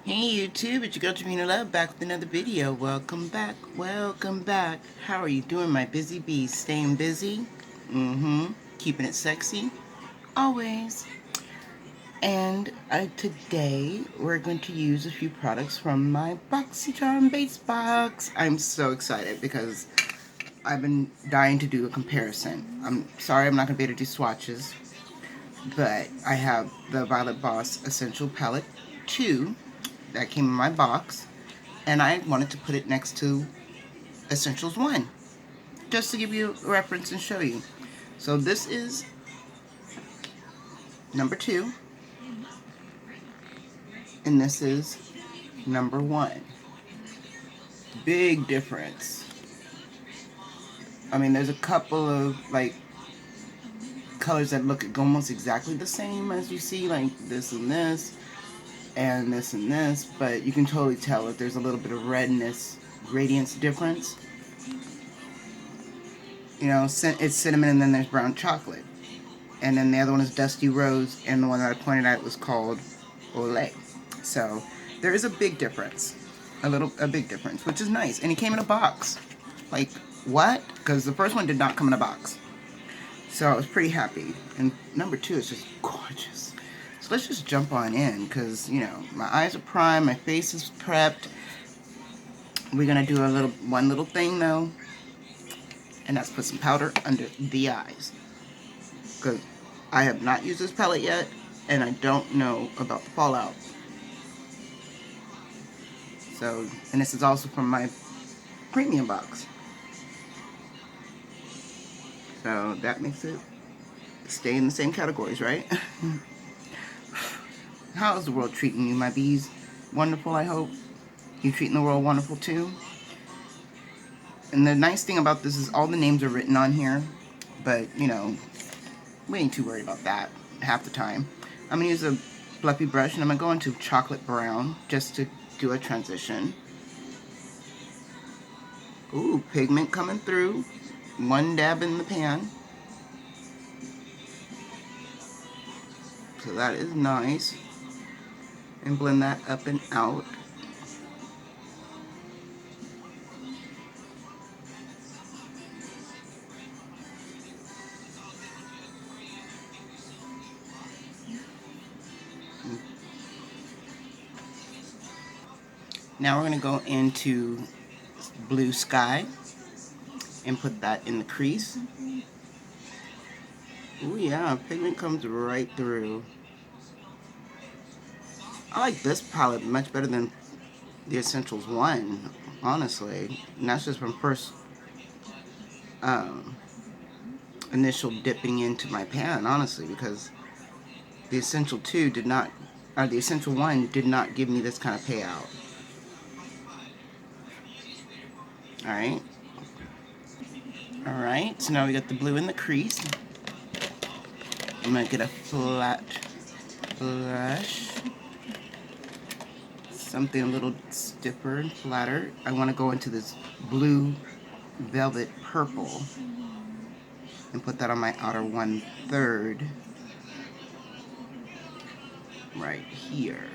Hey YouTube, it's your girl Jamina Love back with another video. Welcome back, welcome back. How are you doing, my busy bees? Staying busy? Keeping it sexy? Always. And today we're going to use a few products from my boxycharm base box. I'm so excited because I've been dying to do a comparison. I'm sorry I'm not going to be able to do swatches, but I have the Violet Voss Essential Palette 2 that came in my box, and I wanted to put it next to Essentials 1, just to give you a reference and show you. So this is number 2, and this is number 1. Big difference. I mean, there's a couple of, like, colors that look almost exactly the same as you see, like this and this, and this and this, but you can totally tell that there's a little bit of redness, radiance difference. You know, it's cinnamon and then there's brown chocolate. And then the other one is Dusty Rose, and the one that I pointed out was called Olay. So there is a big difference, a big difference, which is nice. And it came in a box. Like, what? Because the first one did not come in a box. So I was pretty happy. And number 2 is just gorgeous. So let's just jump on in, because, you know, my eyes are primed, my face is prepped. We're going to do one little thing, though, and that's put some powder under the eyes. Because I have not used this palette yet, and I don't know about the fallout. So, and this is also from my premium box. So that makes it stay in the same categories, right? How is the world treating you, my bees? Wonderful, I hope. You treating the world wonderful too? And the nice thing about this is all the names are written on here, but, you know, we ain't too worried about that half the time. I'm going to use a fluffy brush, and I'm going to go into chocolate brown just to do a transition. Ooh, pigment coming through. One dab in the pan. So that is nice. And blend that up and out. Now we're going to go into Blue Sky and put that in the crease. Ooh yeah, pigment comes right through. I like this palette much better than the Essentials 1, honestly. And that's just from first initial dipping into my pan, honestly, because the Essential 2 did not, or the Essential 1 did not give me this kind of payout. Alright. Alright, so now we got the blue in the crease. I'm going to get a flat brush. Something a little stiffer and flatter. I want to go into this blue velvet purple and put that on my outer 1/3 right here.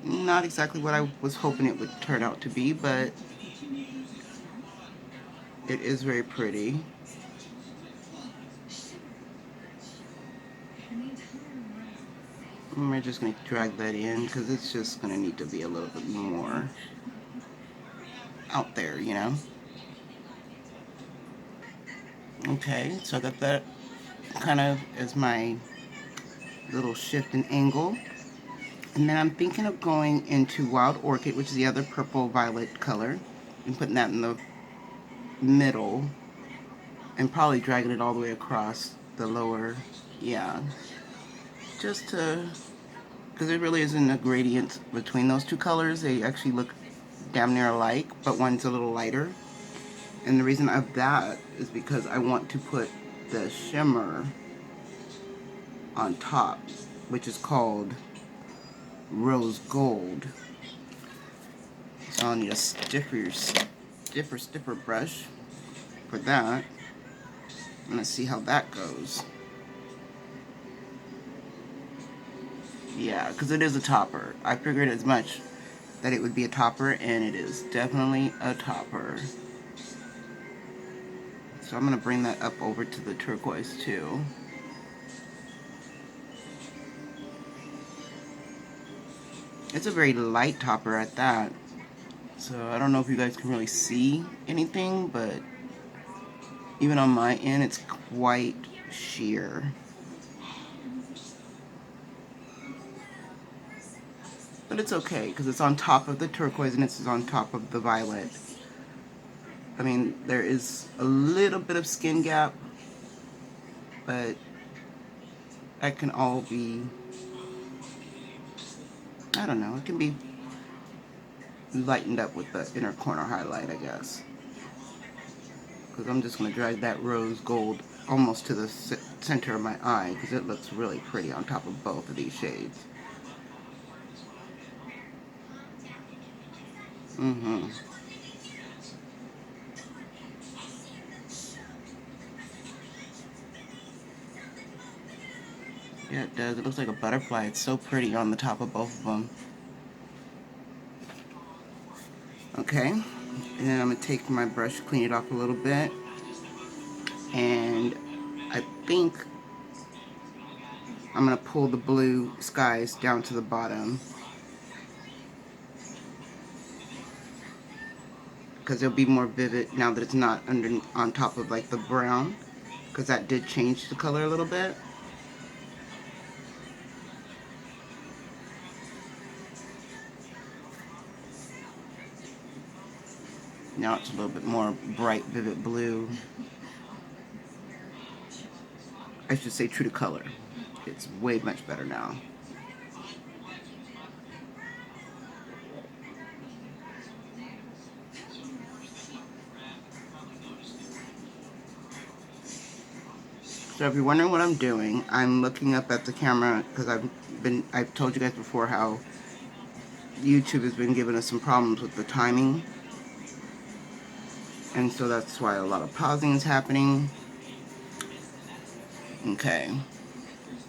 Not exactly what I was hoping it would turn out to be, but it is very pretty. We're just going to drag that in because it's just going to need to be a little bit more out there, you know? Okay, so I got that kind of as my little shift in angle. And then I'm thinking of going into Wild Orchid, which is the other purple violet color, and putting that in the middle and probably dragging it all the way across the lower, yeah, just to, because there really isn't a gradient between those two colors. They actually look damn near alike, but one's a little lighter. And the reason of that is because I want to put the shimmer on top, which is called Rose Gold. I'll need a stiffer brush for that. I'm gonna see how that goes. Yeah, because it is a topper. I figured as much that it would be a topper, and it is definitely a topper. So I'm gonna bring that up over to the turquoise too. It's a very light topper at that. So I don't know if you guys can really see anything, but even on my end, it's quite sheer. But it's okay, because it's on top of the turquoise and it's on top of the violet. I mean, there is a little bit of skin gap, but that can all be, I don't know, it can be lightened up with the inner corner highlight, I guess. Because I'm just going to drag that rose gold almost to the center of my eye, because it looks really pretty on top of both of these shades. Yeah, it does. It looks like a butterfly. It's so pretty on the top of both of them. Okay, and then I'm going to take my brush, clean it off a little bit, and I think I'm going to pull the blue skies down to the bottom, because it'll be more vivid now that it's not on top of like the brown, because that did change the color a little bit. Now it's a little bit more bright, vivid blue. I should say true to color. It's way much better now. So if you're wondering what I'm doing, I'm looking up at the camera because I've told you guys before how YouTube has been giving us some problems with the timing. And so that's why a lot of pausing is happening. Okay.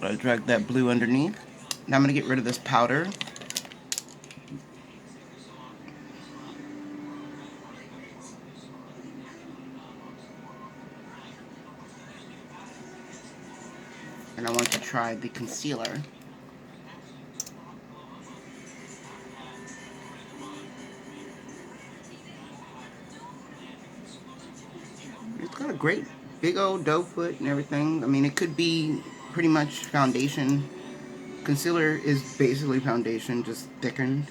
I drag that blue underneath. Now I'm going to get rid of this powder. And I want to try the concealer. It's got a great big old doe foot and everything. I mean, it could be pretty much foundation. Concealer is basically foundation, just thickened.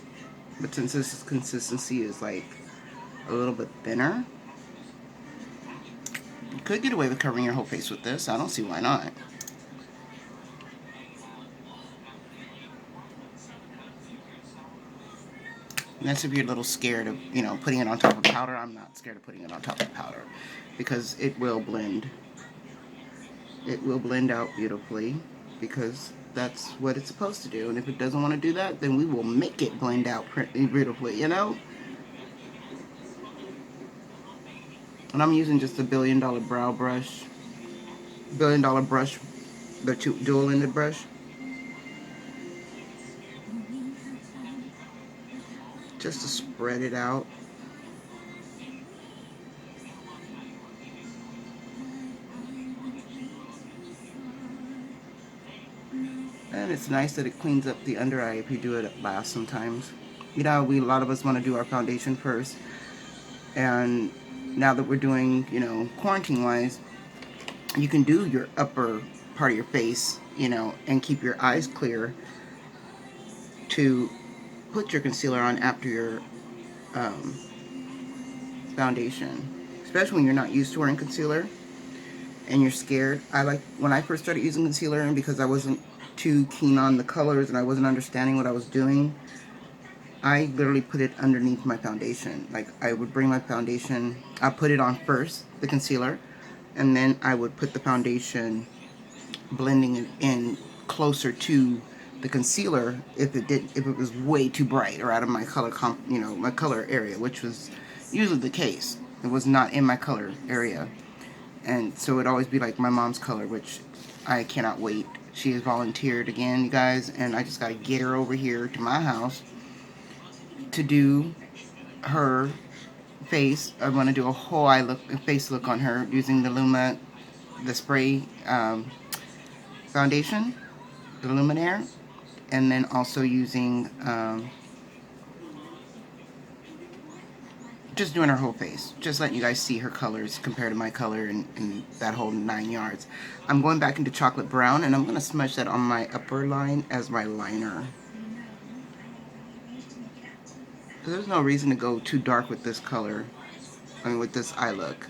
But since this consistency is like a little bit thinner, you could get away with covering your whole face with this. I don't see why not. And that's if you're a little scared of, you know, putting it on top of powder. I'm not scared of putting it on top of powder because it will blend. It will blend out beautifully because that's what it's supposed to do. And if it doesn't want to do that, then we will make it blend out beautifully, you know? And I'm using just a $1 billion brow brush. $1 billion brush, the dual-ended brush. Just to spread it out. And it's nice that it cleans up the under eye if you do it at last sometimes. You know, a lot of us want to do our foundation first. And now that we're doing, you know, quarantine-wise, you can do your upper part of your face, you know, and keep your eyes clear to put your concealer on after your foundation. Especially when you're not used to wearing concealer and you're scared. When I first started using concealer, and because I wasn't too keen on the colors and I wasn't understanding what I was doing, I literally put it underneath my foundation. Like, I would bring my foundation, I put it on first, the concealer, and then I would put the foundation, blending it in closer to the concealer if it was way too bright or out of my color my color area, which was usually the case. It was not in my color area, and so it'd always be like my mom's color, which I cannot wait. She has volunteered again, you guys, and I just gotta get her over here to my house to do her face. I want to do a whole face look on her using the spray foundation, the Luminaire, and then also using just doing her whole face, just letting you guys see her colors compared to my color and that whole 9 yards. I'm going back into chocolate brown, and I'm going to smudge that on my upper line as my liner. There's no reason to go too dark with this color, with this eye look.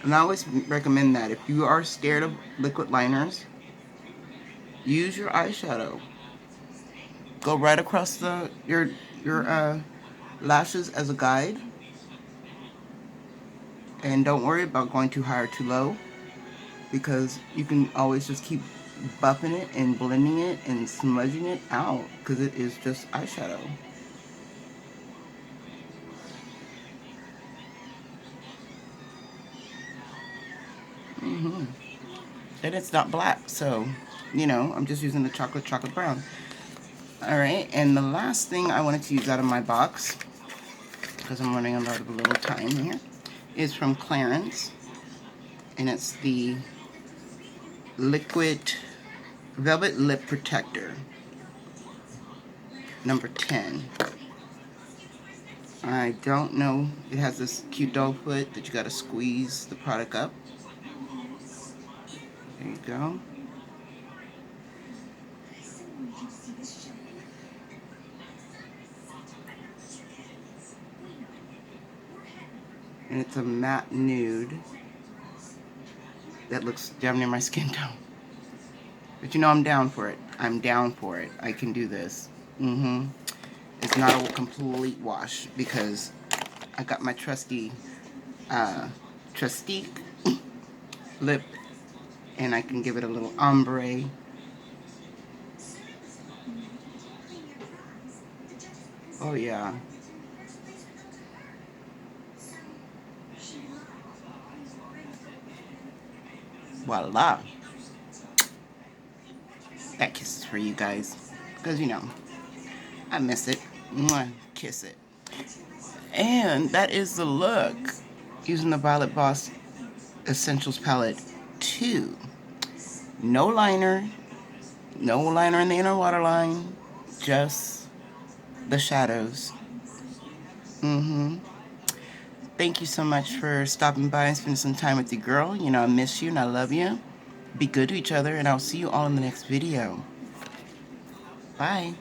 And I always recommend that if you are scared of liquid liners, use your eyeshadow. Go right across your lashes as a guide, and don't worry about going too high or too low, because you can always just keep buffing it and blending it and smudging it out, because it is just eyeshadow. And it's not black, so I'm just using the chocolate brown. Alright, and the last thing I wanted to use out of my box, because I'm running out of a little time here, is from Clarins, and it's the Liquid Velvet Lip Protector, number 10. I don't know, it has this cute doll foot that you gotta squeeze the product up. There you go. And it's a matte nude that looks down near my skin tone. But I'm down for it. I'm down for it. I can do this. It's not a complete wash, because I got my trusty lip, and I can give it a little ombre. Oh yeah. Voila. That kiss is for you guys, because I miss it. Mwah, kiss it. And that is the look using the Violet Voss Essentials palette 2. No liner in the inner waterline, just the shadows. Thank you so much for stopping by and spending some time with your girl. I miss you and I love you. Be good to each other, and I'll see you all in the next video. Bye.